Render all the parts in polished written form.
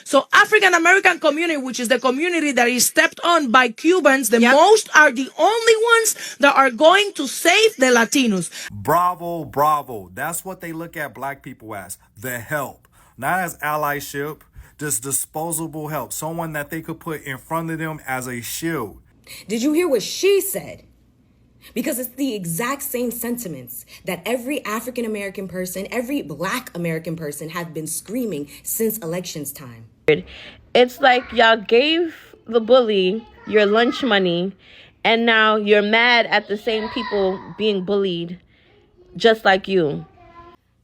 So African American community, which is the community that is stepped on by Cubans, the most are the only ones that are going to save the Latinos. Bravo, bravo. That's what they look at black people as, the help. Not as allyship, just disposable help. Someone that they could put in front of them as a shield. Did you hear what she said? Because it's the exact same sentiments that every African American person, every Black American person have been screaming since elections time. It's like y'all gave the bully your lunch money, and now you're mad at the same people being bullied just like you.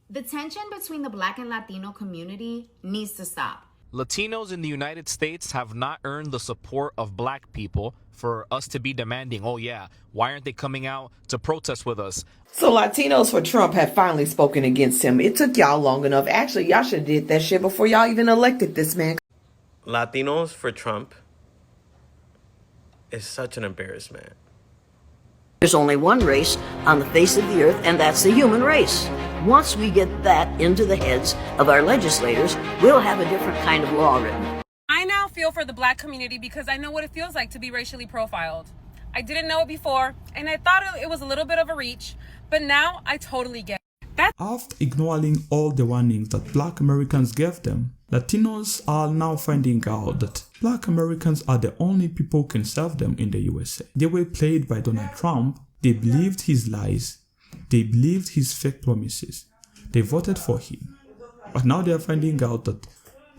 The tension between the Black and Latino community needs to stop. Latinos in the United States have not earned the support of black people for us to be demanding, oh yeah, why aren't they coming out to protest with us? So Latinos for Trump have finally spoken against him. It took y'all long enough. Actually, y'all should have did that shit before y'all even elected this man. Latinos for Trump is such an embarrassment. There's only one race on the face of the earth, and that's the human race. Once we get that into the heads of our legislators, we'll have a different kind of law written. I now feel for the Black community because I know what it feels like to be racially profiled. I didn't know it before, and I thought it was a little bit of a reach, but now I totally get it. After ignoring all the warnings that Black Americans gave them, Latinos are now finding out that Black Americans are the only people who can serve them in the USA. They were played by Donald Trump. They believed his lies. They believed his fake promises. They voted for him. But now they are finding out that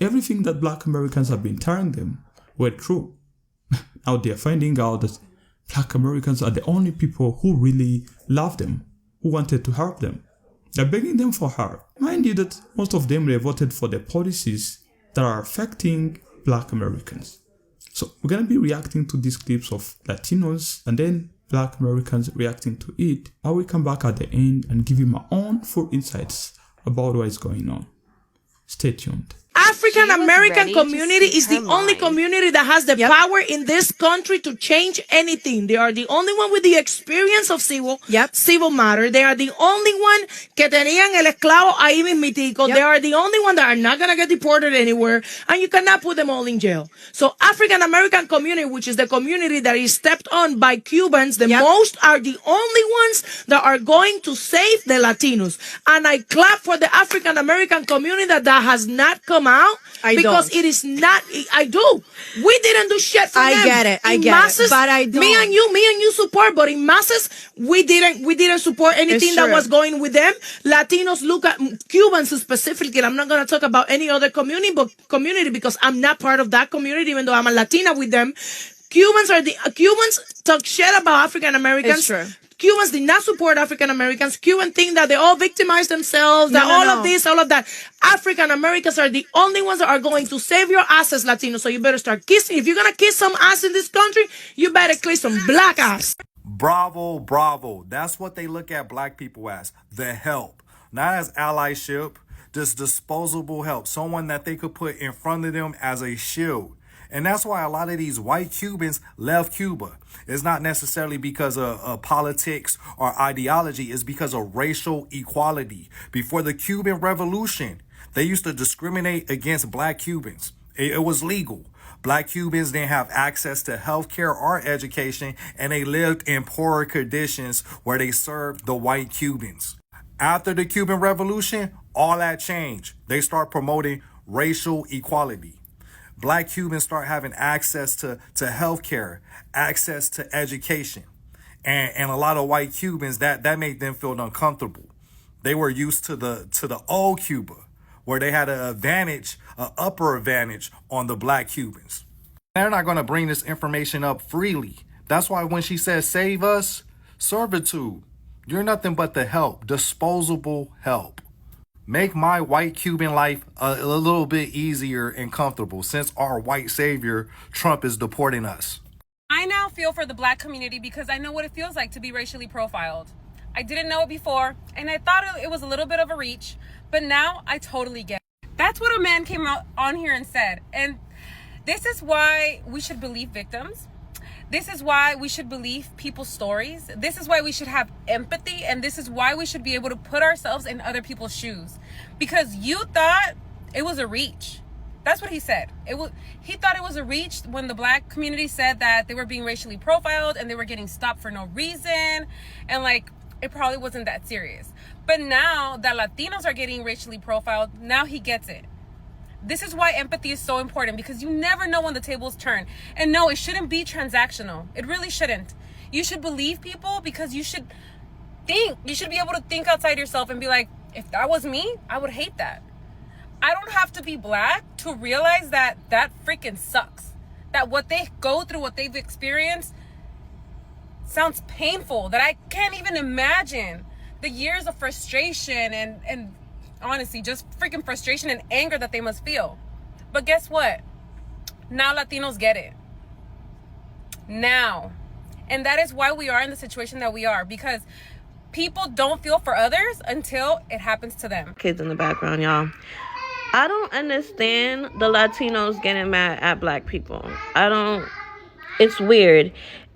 everything that Black Americans have been telling them were true. Now they are finding out that Black Americans are the only people who really love them, who wanted to help them. They're begging them for help. Mind you that most of them voted for the policies that are affecting Black Americans. So we're going to be reacting to these clips of Latinos and then Black Americans reacting to it. I will come back at the end and give you my own full insights about what is going on. Stay tuned. African American community is the only community that has the power in this country to change anything. They are the only one with the experience of civil matter. They are the only one que tenían el esclavo ahí mismitico. They are the only one that are not going to get deported anywhere, and you cannot put them all in jail. So African American community, which is the community that is stepped on by Cubans, the most are the only ones that are going to save the Latinos. And I clap for the African American community that has not come out, because it is not. I do. We didn't do shit for them. I get it, but I don't. Me and you support, but in masses, we didn't support anything that was going with them. Latinos look at Cubans specifically. I'm not gonna talk about any other community because I'm not part of that community, even though I'm a Latina with them. Cubans talk shit about African Americans. It's true. Cubans did not support African Americans. Cubans think that they all victimize themselves, of this, all of that. African Americans are the only ones that are going to save your asses, Latinos. So you better start kissing. If you're going to kiss some ass in this country, you better kiss some black ass. Bravo, bravo. That's what they look at black people as, the help. Not as allyship, just disposable help. Someone that they could put in front of them as a shield. And that's why a lot of these white Cubans left Cuba. It's not necessarily because of politics or ideology. It's because of racial equality. Before the Cuban Revolution, they used to discriminate against black Cubans. It was legal. Black Cubans didn't have access to healthcare or education, and they lived in poorer conditions where they served the white Cubans. After the Cuban Revolution, all that changed. They start promoting racial equality. Black Cubans start having access to healthcare, access to education. And a lot of white Cubans, that made them feel uncomfortable. They were used to the old Cuba, where they had an upper advantage on the black Cubans. They're not going to bring this information up freely. That's why when she says save us, servitude, you're nothing but the help, disposable help. Make my white Cuban life a little bit easier and comfortable since our white savior, Trump, is deporting us. I now feel for the Black community because I know what it feels like to be racially profiled. I didn't know it before, and I thought it was a little bit of a reach, but now I totally get it. That's what a man came out on here and said. And this is why we should believe victims. This is why we should believe people's stories. This is why we should have empathy. And this is why we should be able to put ourselves in other people's shoes. Because you thought it was a reach. That's what he said. He thought it was a reach when the black community said that they were being racially profiled and they were getting stopped for no reason. And like, it probably wasn't that serious. But now that Latinos are getting racially profiled, now he gets it. This is why empathy is so important, because you never know when the tables turn. And no, it shouldn't be transactional. It really shouldn't. You should believe people because you should think. You should be able to think outside yourself and be like, if that was me, I would hate that. I don't have to be black to realize that that freaking sucks. That what they go through, what they've experienced, sounds painful. That I can't even imagine the years of frustration and honestly, just freaking frustration and anger that they must feel. But guess what? Now Latinos get it. Now. And that is why we are in the situation that we are, because people don't feel for others until it happens to them. Kids in the background, y'all. I don't understand the Latinos getting mad at black people. It's weird.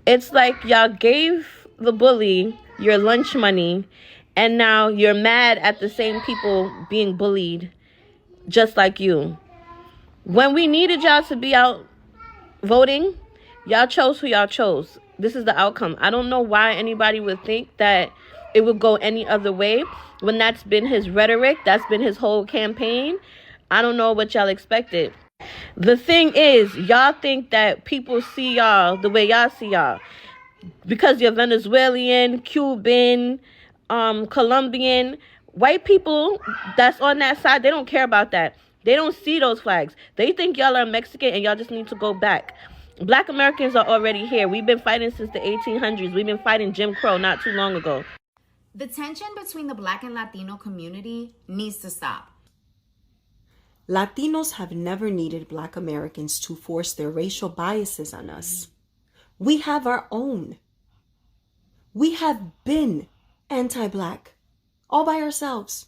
It's like y'all gave the bully your lunch money and now you're mad at the same people being bullied just like you. When we needed y'all to be out voting, y'all chose who y'all chose. This is the outcome. I don't know why anybody would think that it would go any other way when that's been his rhetoric. That's been his whole campaign. I don't know what y'all expected. The thing is, y'all think that people see y'all the way y'all see y'all. Because you're Venezuelan, Cuban, Colombian, white people that's on that side, they don't care about that. They don't see those flags. They think y'all are Mexican and y'all just need to go back. Black Americans are already here. We've been fighting since the 1800s. We've been fighting Jim Crow not too long ago. The tension between the Black and Latino community needs to stop. Latinos have never needed Black Americans to force their racial biases on us. We have our own. We have been anti-Black all by ourselves.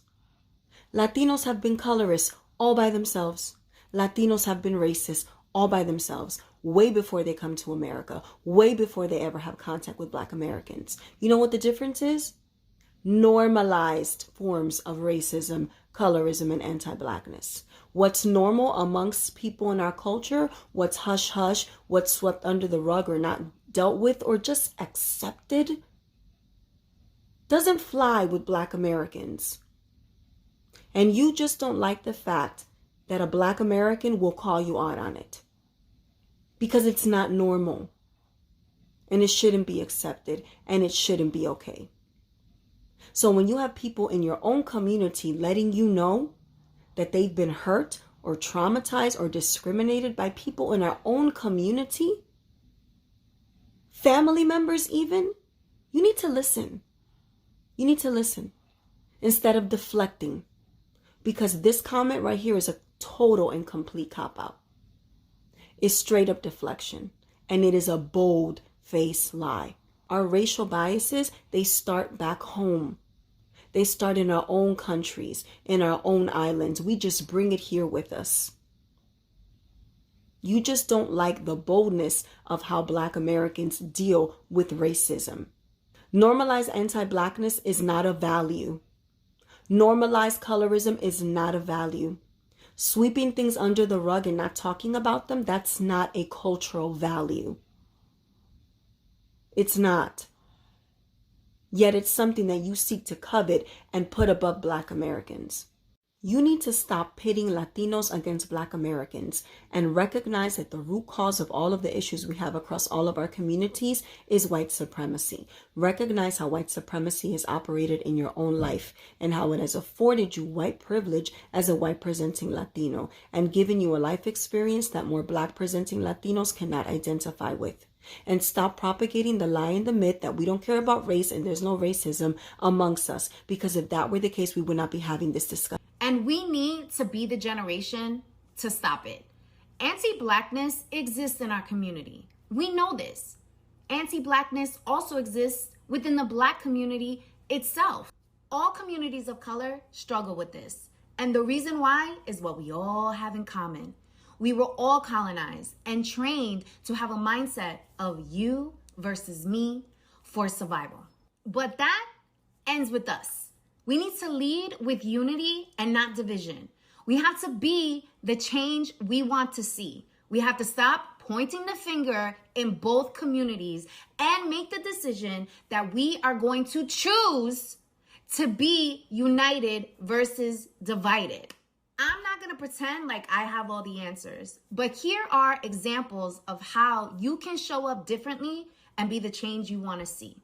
Latinos have been colorists all by themselves. Latinos have been racist all by themselves, way before they come to America, way before they ever have contact with Black Americans. You know what the difference is? Normalized forms of racism, colorism, and anti-Blackness. What's normal amongst people in our culture, what's hush-hush, what's swept under the rug or not dealt with or just accepted, doesn't fly with Black Americans. And you just don't like the fact that a Black American will call you out on it. Because it's not normal. And it shouldn't be accepted. And it shouldn't be okay. So when you have people in your own community letting you know that they've been hurt or traumatized or discriminated by people in our own community, family members even, you need to listen. You need to listen instead of deflecting, because this comment right here is a total and complete cop-out. It's straight up deflection, and it is a bold-faced lie. Our racial biases, they start back home. They start in our own countries, in our own islands. We just bring it here with us. You just don't like the boldness of how Black Americans deal with racism. Normalized anti-Blackness is not a value. Normalized colorism is not a value. Sweeping things under the rug and not talking about them, that's not a cultural value. It's not. Yet it's something that you seek to covet and put above Black Americans. You need to stop pitting Latinos against Black Americans and recognize that the root cause of all of the issues we have across all of our communities is white supremacy. Recognize how white supremacy has operated in your own life and how it has afforded you white privilege as a white presenting Latino and given you a life experience that more Black presenting Latinos cannot identify with. And stop propagating the lie and the myth that we don't care about race and there's no racism amongst us, because if that were the case, we would not be having this discussion. And we need to be the generation to stop it. Anti-Blackness exists in our community. We know this. Anti-Blackness also exists within the Black community itself. All communities of color struggle with this. And the reason why is what we all have in common. We were all colonized and trained to have a mindset of you versus me for survival. But that ends with us. We need to lead with unity and not division. We have to be the change we want to see. We have to stop pointing the finger in both communities and make the decision that we are going to choose to be united versus divided. I'm not going to pretend like I have all the answers, but here are examples of how you can show up differently and be the change you want to see.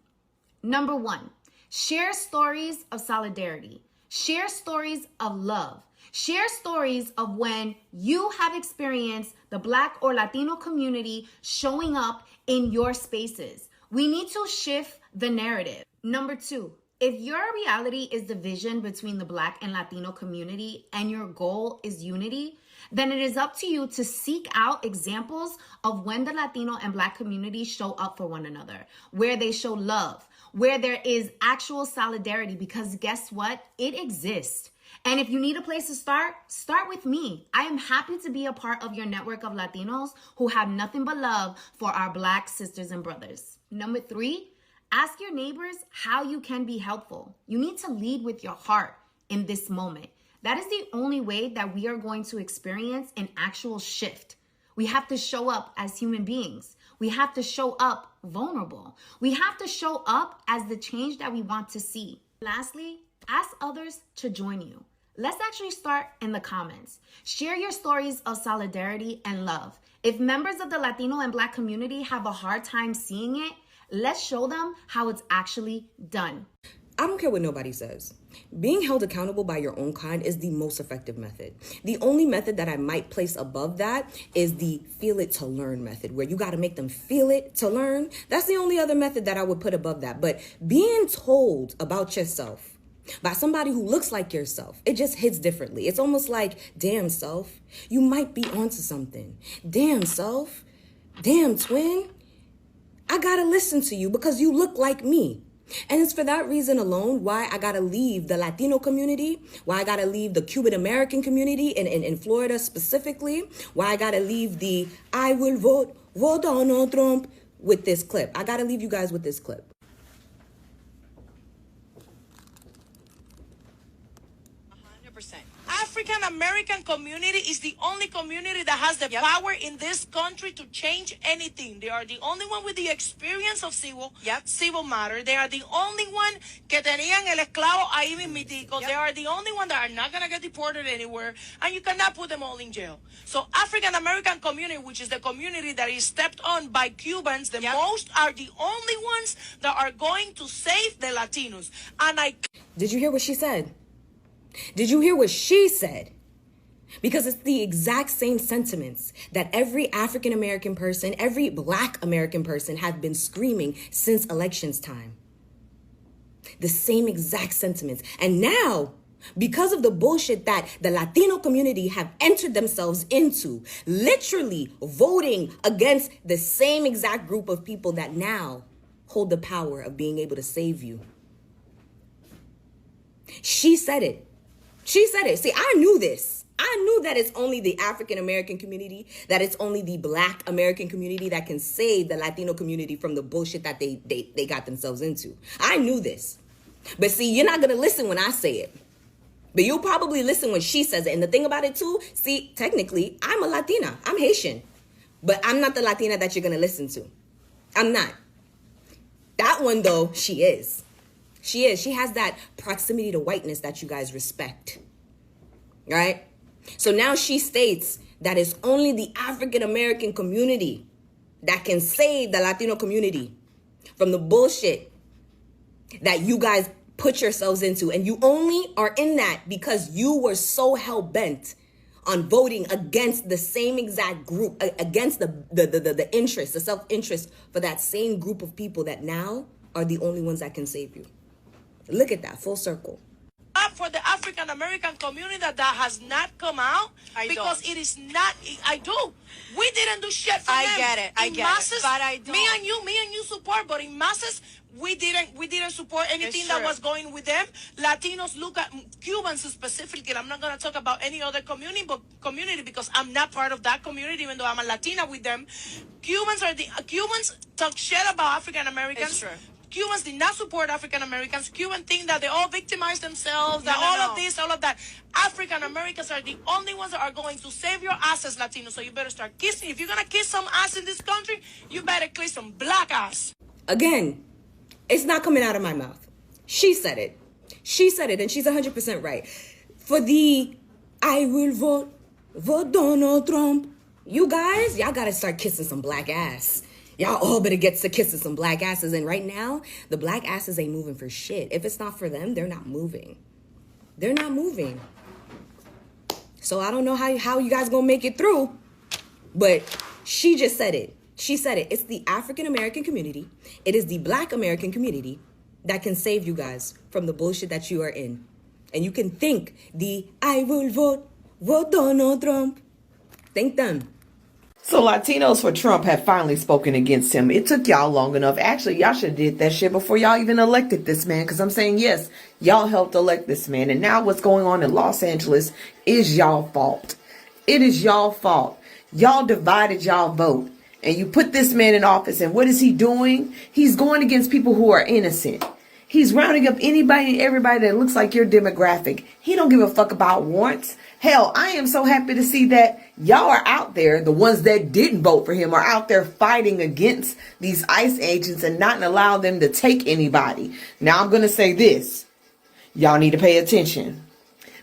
Number 1, share stories of solidarity. Share stories of love. Share stories of when you have experienced the Black or Latino community showing up in your spaces. We need to shift the narrative. Number 2, if your reality is division between the Black and Latino community and your goal is unity, then it is up to you to seek out examples of when the Latino and Black communities show up for one another, where they show love, where there is actual solidarity, because guess what? It exists. And if you need a place to start with me. I am happy to be a part of your network of Latinos who have nothing but love for our Black sisters and brothers. Number 3, ask your neighbors how you can be helpful. You need to lead with your heart in this moment. That is the only way that we are going to experience an actual shift. We have to show up as human beings. We have to show up vulnerable. We have to show up as the change that we want to see. Lastly, ask others to join you. Let's actually start in the comments. Share your stories of solidarity and love. If members of the Latino and Black community have a hard time seeing it, let's show them how it's actually done. I don't care what nobody says. Being held accountable by your own kind is the most effective method. The only method that I might place above that is the feel it to learn method, where you got to make them feel it to learn. That's the only other method that I would put above that. But being told about yourself by somebody who looks like yourself, it just hits differently. It's almost like, damn self, you might be onto something. Damn self, damn twin, I gotta listen to you because you look like me. And it's for that reason alone why I gotta leave the Latino community, why I gotta leave the Cuban American community in Florida specifically, why I gotta leave the I will vote on Trump with this clip. I gotta leave you guys with this clip. African American community is the only community that has the power in this country to change anything. They are the only one with the experience of civil matter. They are the only one que tenían el esclavo ahí mismitico. They are the only one that are not going to get deported anywhere, and you cannot put them all in jail. So African American community, which is the community that is stepped on by Cubans the most, are the only ones that are going to save the Latinos. And Did you hear what she said? Did you hear what she said? Because it's the exact same sentiments that every African American person, every Black American person have been screaming since elections time. The same exact sentiments. And now, because of the bullshit that the Latino community have entered themselves into, literally voting against the same exact group of people that now hold the power of being able to save you. She said it. She said it. See, I knew this. I knew that it's only the African American community, that it's only the Black American community that can save the Latino community from the bullshit that they got themselves into. I knew this. But see, you're not going to listen when I say it. But you'll probably listen when she says it. And the thing about it too, see, technically, I'm a Latina. I'm Haitian. But I'm not the Latina that you're going to listen to. I'm not. That one, though, she is. She is. She has that proximity to whiteness that you guys respect. Right? So now she states that it's only the African American community that can save the Latino community from the bullshit that you guys put yourselves into. And you only are in that because you were so hell-bent on voting against the same exact group, against the interest, the self-interest for that same group of people that now are the only ones that can save you. Look at that, full circle. For the African American community that has not come out, because it is not. I do. We didn't do shit for them. I get it. But I don't. Me and you support, but in masses, we didn't support anything that was going with them. Latinos look at Cubans specifically. I'm not gonna talk about any other community because I'm not part of that community, even though I'm a Latina with them. Cubans talk shit about African Americans. Cubans did not support African Americans. Cubans think that they all victimize themselves, that all of this, all of that. African Americans are the only ones that are going to save your ass as Latinos. So you better start kissing. If you're going to kiss some ass in this country, you better kiss some black ass. Again, it's not coming out of my mouth. She said it. She said it, and she's 100% right. For the I will vote Donald Trump. You guys, y'all gotta start kissing some black ass. Y'all all better get to kissing some black asses. And right now, the black asses ain't moving for shit. If it's not for them, they're not moving. They're not moving. So I don't know how you guys gonna make it through. But she just said it. She said it. It's the African American community. It is the black American community that can save you guys from the bullshit that you are in. And you can think the I will vote Donald Trump. Think them. So Latinos for Trump have finally spoken against him. It took y'all long enough. Actually, y'all should have did that shit before y'all even elected this man. Because I'm saying, yes, y'all helped elect this man. And now what's going on in Los Angeles is y'all fault. It is y'all fault. Y'all divided y'all vote. And you put this man in office. And what is he doing? He's going against people who are innocent. He's rounding up anybody and everybody that looks like your demographic. He don't give a fuck about warrants. Hell, I am so happy to see that y'all are out there. The ones that didn't vote for him are out there fighting against these ICE agents and not allow them to take anybody. Now I'm going to say this. Y'all need to pay attention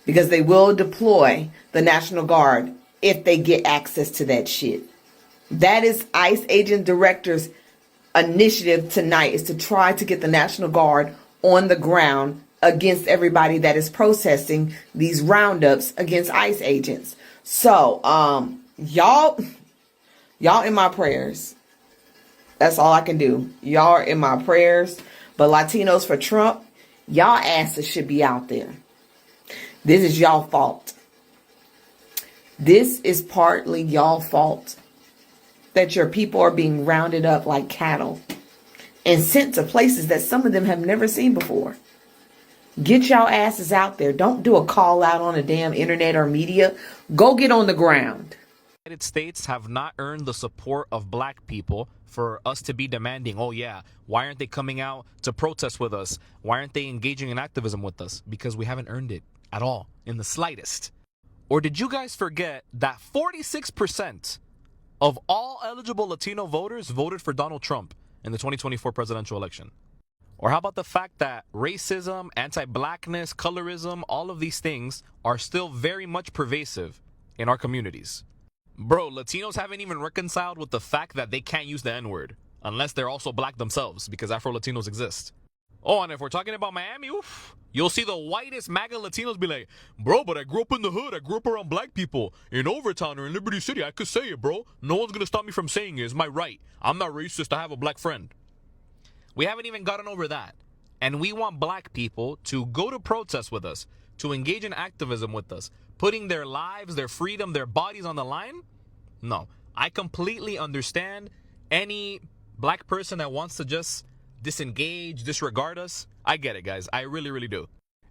because they will deploy the National Guard if they get access to that shit. That is ICE agent director's initiative tonight, is to try to get the National Guard on the ground against everybody that is protesting these roundups against ICE agents. So, y'all in my prayers. That's all I can do. Y'all are in my prayers. But Latinos for Trump, y'all asses should be out there. This is y'all fault. This is partly y'all fault that your people are being rounded up like cattle and sent to places that some of them have never seen before. Get y'all asses out there. Don't do a call out on the damn internet or media. Go get on the ground. The United States have not earned the support of black people for us to be demanding, oh yeah, why aren't they coming out to protest with us? Why aren't they engaging in activism with us? Because we haven't earned it at all, in the slightest. Or did you guys forget that 46% of all eligible Latino voters voted for Donald Trump in the 2024 presidential election? Or how about the fact that racism, anti-blackness, colorism, all of these things are still very much pervasive in our communities? Bro, Latinos haven't even reconciled with the fact that they can't use the N-word unless they're also black themselves, because Afro-Latinos exist. Oh, and if we're talking about Miami, oof, you'll see the whitest MAGA Latinos be like, bro, but I grew up in the hood. I grew up around black people. In Overtown or in Liberty City, I could say it, bro. No one's going to stop me from saying it. It's my right. I'm not racist. I have a black friend. We haven't even gotten over that. And we want black people to go to protest with us, to engage in activism with us, putting their lives, their freedom, their bodies on the line? No. I completely understand any black person that wants to just disengage, disregard us. I get it, guys. I really, really do.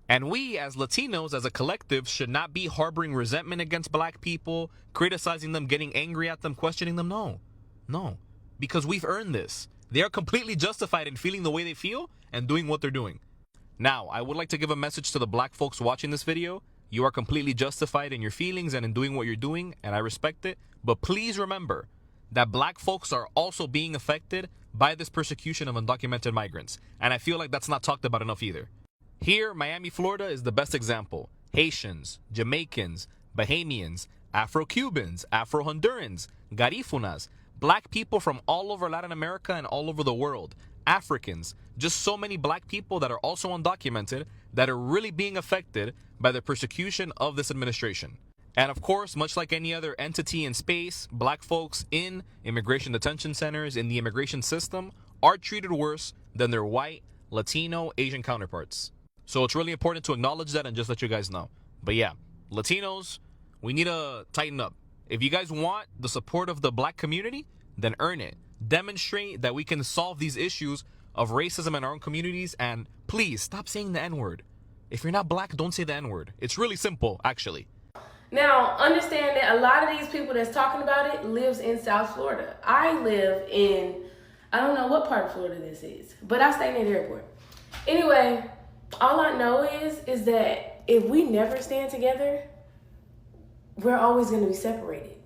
And we, as Latinos, as a collective, should not be harboring resentment against black people, criticizing them, getting angry at them, questioning them. No. No. Because we've earned this. They are completely justified in feeling the way they feel and doing what they're doing. Now, I would like to give a message to the black folks watching this video. You are completely justified in your feelings and in doing what you're doing, and I respect it. But please remember that black folks are also being affected by this persecution of undocumented migrants. And I feel like that's not talked about enough either. Here, Miami, Florida is the best example. Haitians, Jamaicans, Bahamians, Afro-Cubans, Afro-Hondurans, Garifunas, black people from all over Latin America and all over the world, Africans, just so many black people that are also undocumented that are really being affected by the persecution of this administration. And of course, much like any other entity in space, black folks in immigration detention centers, in the immigration system, are treated worse than their white, Latino, Asian counterparts. So it's really important to acknowledge that and just let you guys know. But yeah, Latinos, we need to tighten up. If you guys want the support of the black community, then earn it. Demonstrate that we can solve these issues of racism in our own communities, and please stop saying the N-word. If you're not black, don't say the N-word. It's really simple, actually. Now, understand that a lot of these people that's talking about it lives in South Florida. I live in I don't know what part of Florida this is, but I stay near the airport. Anyway, all I know is that if we never stand together, we're always going to be separated.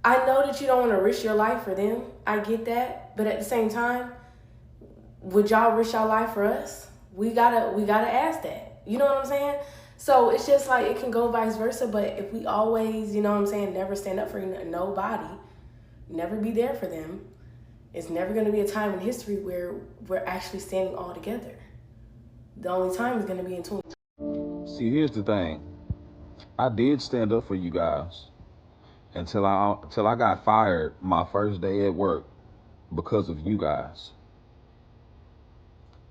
I know that you don't want to risk your life for them. I get that. But at the same time, would y'all risk your life for us? We gotta ask that. You know what I'm saying? So it's just like it can go vice versa. But if we always, you know what I'm saying, never stand up for nobody, never be there for them, it's never going to be a time in history where we're actually standing all together. The only time is going to be in 20. See, here's the thing. I did stand up for you guys until I got fired my first day at work because of you guys.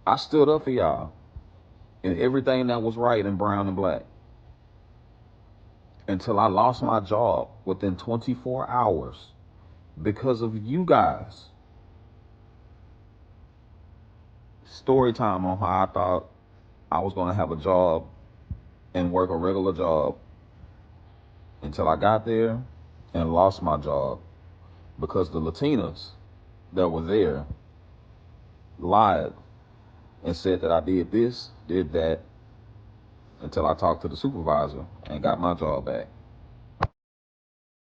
I stood up for y'all in everything that was right in brown and black until I lost my job within 24 hours because of you guys. Story time on how I thought I was going to have a job and work a regular job until I got there and lost my job because the Latinos that were there lied and said that I did this, did that, until I talked to the supervisor and got my job back.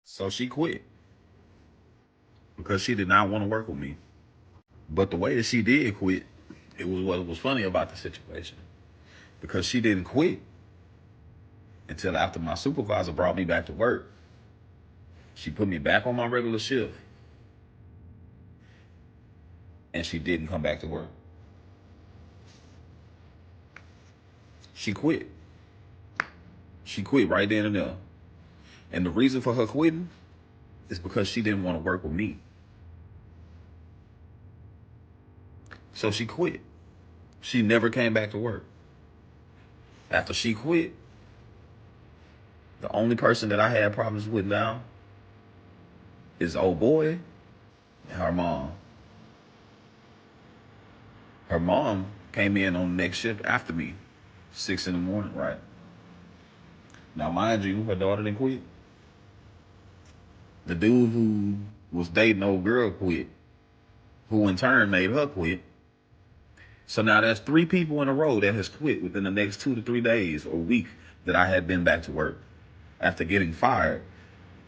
So she quit because she did not want to work with me. But the way that she did quit, it was what was funny about the situation, because she didn't quit until after my supervisor brought me back to work. She put me back on my regular shift, and she didn't come back to work. She quit. She quit right then and there. And the reason for her quitting is because she didn't want to work with me. So she quit. She never came back to work. After she quit, the only person that I had problems with now is old boy and her mom. Her mom came in on the next shift after me, 6 in the morning, right? Now, mind you, her daughter didn't quit. The dude who was dating old girl quit, who in turn made her quit. So now that's 3 people in a row that has quit within the next 2 to 3 days or week that I had been back to work after getting fired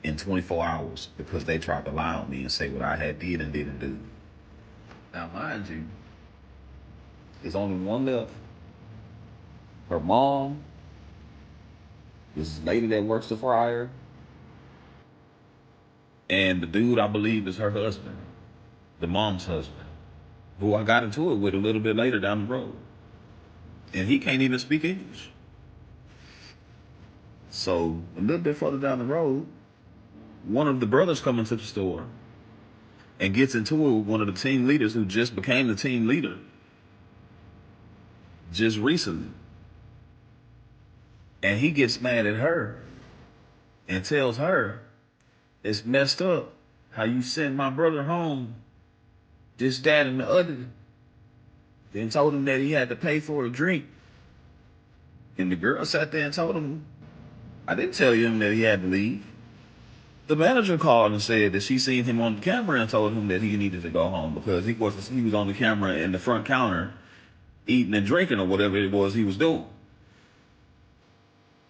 in 24 hours because they tried to lie on me and say what I had did and didn't do. Now, mind you, there's only one left. Her mom, this lady that works the fryer, and the dude I believe is her husband, the mom's husband, who I got into it with a little bit later down the road. And he can't even speak English. So a little bit further down the road, one of the brothers comes into the store and gets into it with one of the team leaders who just became the team leader just recently. And he gets mad at her and tells her, it's messed up how you sent my brother home, this, that, and the other. Then told him that he had to pay for a drink. And the girl sat there and told him, I didn't tell him that he had to leave. The manager called and said that she seen him on the camera and told him that he needed to go home because he was on the camera in the front counter eating and drinking or whatever it was he was doing.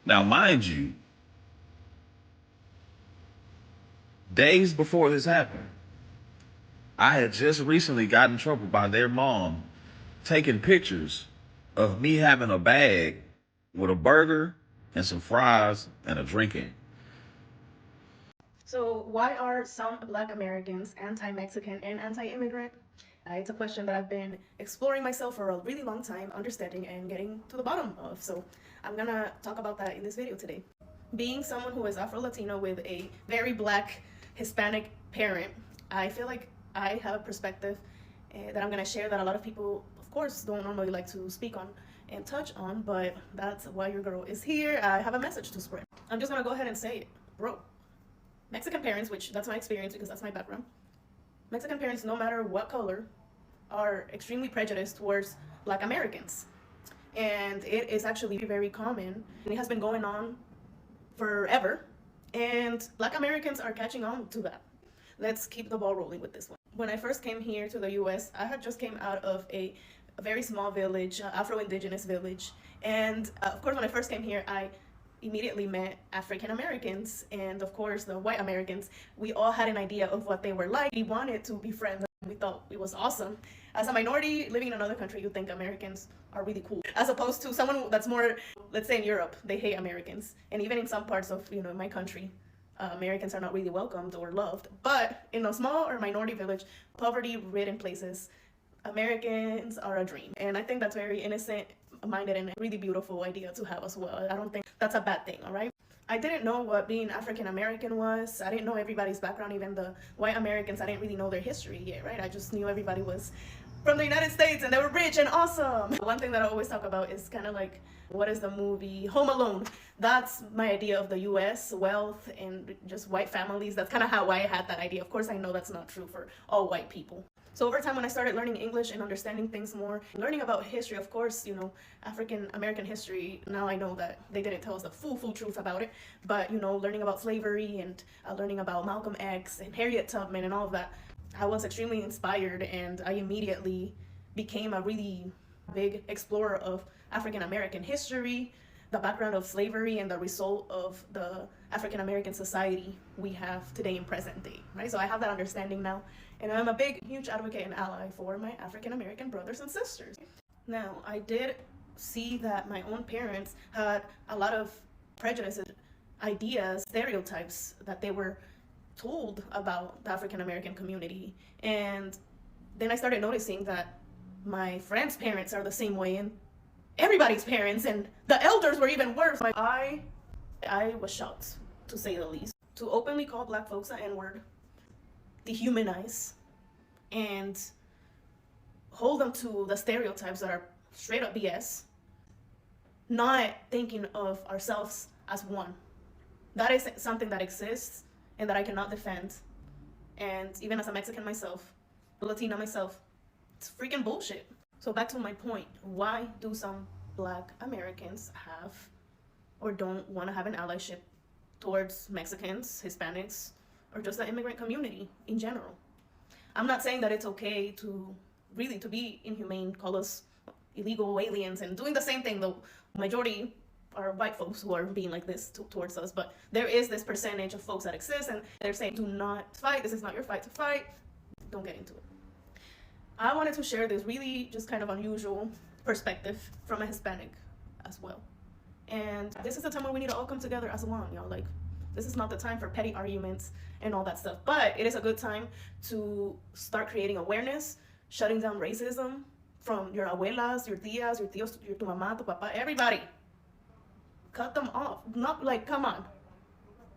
Now, mind you, days before this happened, I had just recently gotten in trouble by their mom taking pictures of me having a bag with a burger and some fries and a drink in. So why are some Black Americans anti-Mexican and anti-immigrant? It's a question that I've been exploring myself for a really long time, understanding and getting to the bottom of. So I'm gonna talk about that in this video today. Being someone who is Afro-Latino with a very Black Hispanic parent, I feel like I have a perspective that I'm gonna share that a lot of people, of course, don't normally like to speak on and touch on, but that's why your girl is here. I have a message to spread. I'm just gonna go ahead and say it, bro. Mexican parents, which that's my experience because that's my background, Mexican parents, no matter what color, are extremely prejudiced towards Black Americans. And it is actually very common, and it has been going on forever, and Black Americans are catching on to that. Let's keep the ball rolling with this one. When I first came here to the US, I had just came out of a very small village, Afro-Indigenous village. And of course, when I first came here, I immediately met African Americans and of course the white Americans. We all had an idea of what they were like. We wanted to be friends. We thought it was awesome. As a minority living in another country, you think Americans are really cool. As opposed to someone that's more, let's say in Europe, they hate Americans. And even in some parts of, my country, Americans are not really welcomed or loved. But in a small or minority village, poverty-ridden places, Americans are a dream. And I think that's very innocent-minded and a really beautiful idea to have as well. I don't think that's a bad thing, all right? I didn't know what being African American was. I didn't know everybody's background, even the white Americans. I didn't really know their history yet, right? I just knew everybody was from the United States and they were rich and awesome. One thing that I always talk about is kind of like, what is the movie Home Alone? That's my idea of the US, wealth and just white families. That's kind of how I had that idea. Of course, I know that's not true for all white people. So over time, when I started learning English and understanding things more, learning about history, of course, African American history, now I know that they didn't tell us the full truth about it, but, learning about slavery and learning about Malcolm X and Harriet Tubman and all of that, I was extremely inspired and I immediately became a really big explorer of African American history, the background of slavery and the result of the African American society we have today in present day, right? So I have that understanding now, and I'm a big, huge advocate and ally for my African American brothers and sisters. Now, I did see that my own parents had a lot of prejudices, ideas, stereotypes that they were told about the African American community. And then I started noticing that my friends' parents are the same way, and everybody's parents, and the elders were even worse. I was shocked, to say the least. To openly call Black folks the N-word, dehumanize, and hold them to the stereotypes that are straight up BS, not thinking of ourselves as one. That is something that exists and that I cannot defend. And even as a Mexican myself, a Latina myself, it's freaking bullshit. So back to my point, why do some Black Americans have or don't want to have an allyship towards Mexicans, Hispanics, or just the immigrant community in general? I'm not saying that it's okay to be inhumane, call us illegal aliens and doing the same thing. The majority are white folks who are being like this towards us, but there is this percentage of folks that exist and they're saying, do not fight, this is not your fight to fight, don't get into it. I wanted to share this really just kind of unusual perspective from a Hispanic as well. And this is the time where we need to all come together as one, y'all. Like, this is not the time for petty arguments and all that stuff, but it is a good time to start creating awareness, shutting down racism from your abuelas, your tias, your tios, your tu mamá, tu papá, everybody. Cut them off. Not like, come on.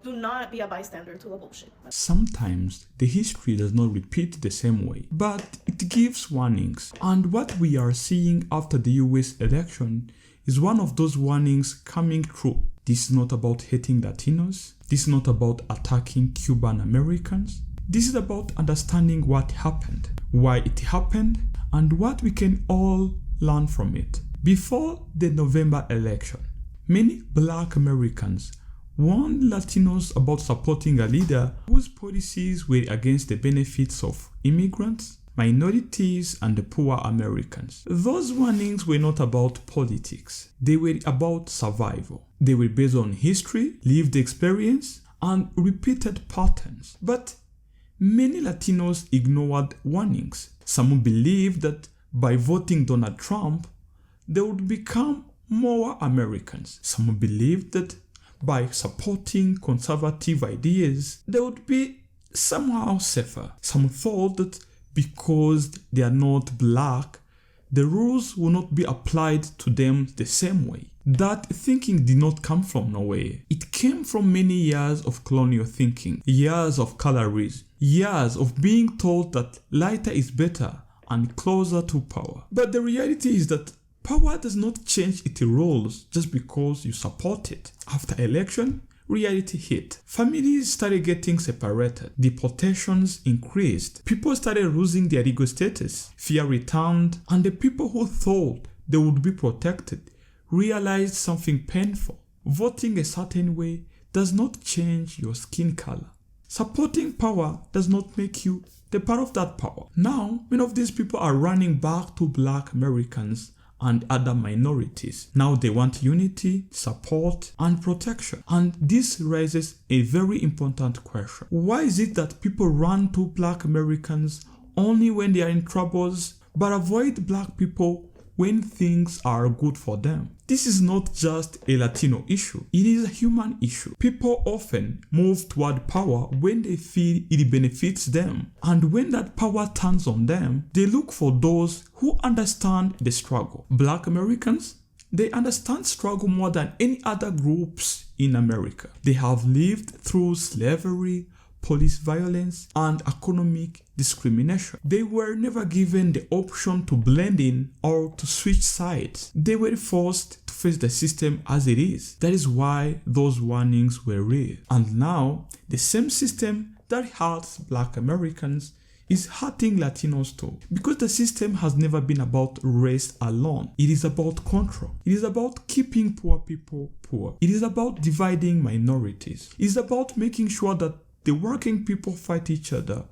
Do not be a bystander to the bullshit. Sometimes the history does not repeat the same way, but it gives warnings. And what we are seeing after the US election is one of those warnings coming true. This is not about hating Latinos. This is not about attacking Cuban Americans. This is about understanding what happened, why it happened, and what we can all learn from it. Before the November election, many Black Americans warned Latinos about supporting a leader whose policies were against the benefits of immigrants, minorities, and the poor Americans. Those warnings were not about politics. They were about survival. They were based on history, lived experience, and repeated patterns. But many Latinos ignored warnings. Some believed that by voting Donald Trump, they would become more Americans. Some believed that by supporting conservative ideas, they would be somehow safer. Some thought that because they are not Black, the rules will not be applied to them the same way. That thinking did not come from nowhere. It came from many years of colonial thinking, years of colorism, years of being told that lighter is better and closer to power. But the reality is that power does not change its roles just because you support it. After election, reality hit. Families started getting separated. Deportations increased. People started losing their legal status. Fear returned, and the people who thought they would be protected realized something painful. Voting a certain way does not change your skin color. Supporting power does not make you the part of that power. Now, many of these people are running back to Black Americans and other minorities. Now they want unity, support, and protection. And this raises a very important question. Why is it that people run to Black Americans only when they are in troubles, but avoid Black people when things are good for them? This is not just a Latino issue. It is a human issue. People often move toward power when they feel it benefits them. And when that power turns on them, they look for those who understand the struggle. Black Americans, they understand struggle more than any other groups in America. They have lived through slavery, police violence, and economic discrimination. They were never given the option to blend in or to switch sides. They were forced to face the system as it is. That is why those warnings were raised. And now, the same system that hurts Black Americans is hurting Latinos too. Because the system has never been about race alone. It is about control. It is about keeping poor people poor. It is about dividing minorities. It is about making sure that the working people fight each other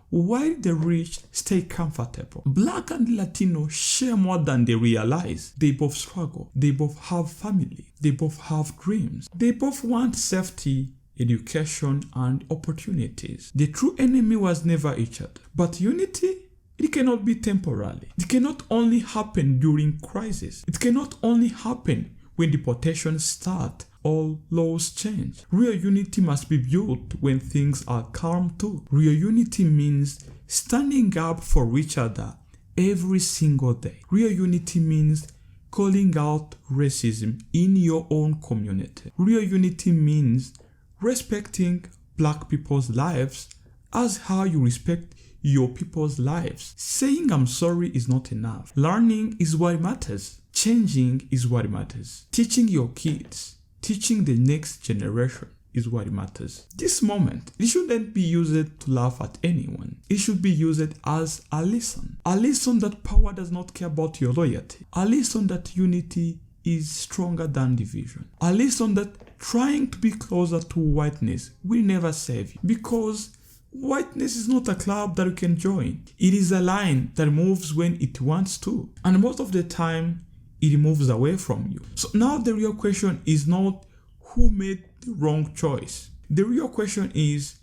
while the rich stay comfortable. Black and Latino share more than they realize. They both struggle. They both have family. They both have dreams. They both want safety, education, and opportunities. The true enemy was never each other. But unity, it cannot be temporary. It cannot only happen during crisis. It cannot only happen when deportations start or laws change. Real unity must be built when things are calm too. Real unity means standing up for each other every single day. Real unity means calling out racism in your own community. Real unity means respecting Black people's lives as how you respect your people's lives. Saying I'm sorry is not enough. Learning is what matters. Changing is what matters. Teaching your kids, teaching the next generation is what matters. This moment, it shouldn't be used to laugh at anyone. It should be used as a lesson. A lesson that power does not care about your loyalty. A lesson that unity is stronger than division. A lesson that trying to be closer to whiteness will never save you. Because whiteness is not a club that you can join. It is a line that moves when it wants to. And most of the time, it moves away from you. So now the real question is not who made the wrong choice. The real question is,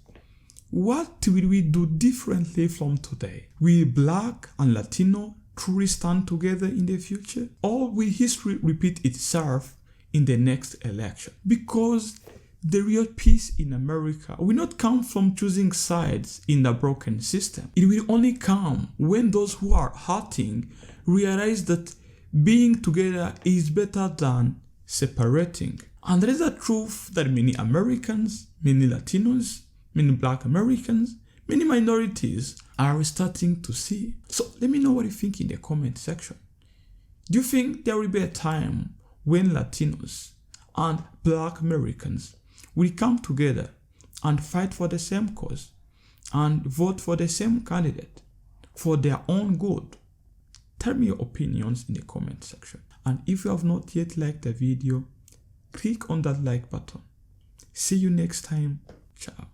what will we do differently from today? Will Black and Latino truly stand together in the future? Or will history repeat itself in the next election? Because the real peace in America will not come from choosing sides in the broken system. It will only come when those who are hurting realize that being together is better than separating. And there is a truth that many Americans, many Latinos, many Black Americans, many minorities are starting to see. So let me know what you think in the comment section. Do you think there will be a time when Latinos and Black Americans will come together and fight for the same cause and vote for the same candidate for their own good? Tell me your opinions in the comment section. And if you have not yet liked the video, click on that like button. See you next time. Ciao.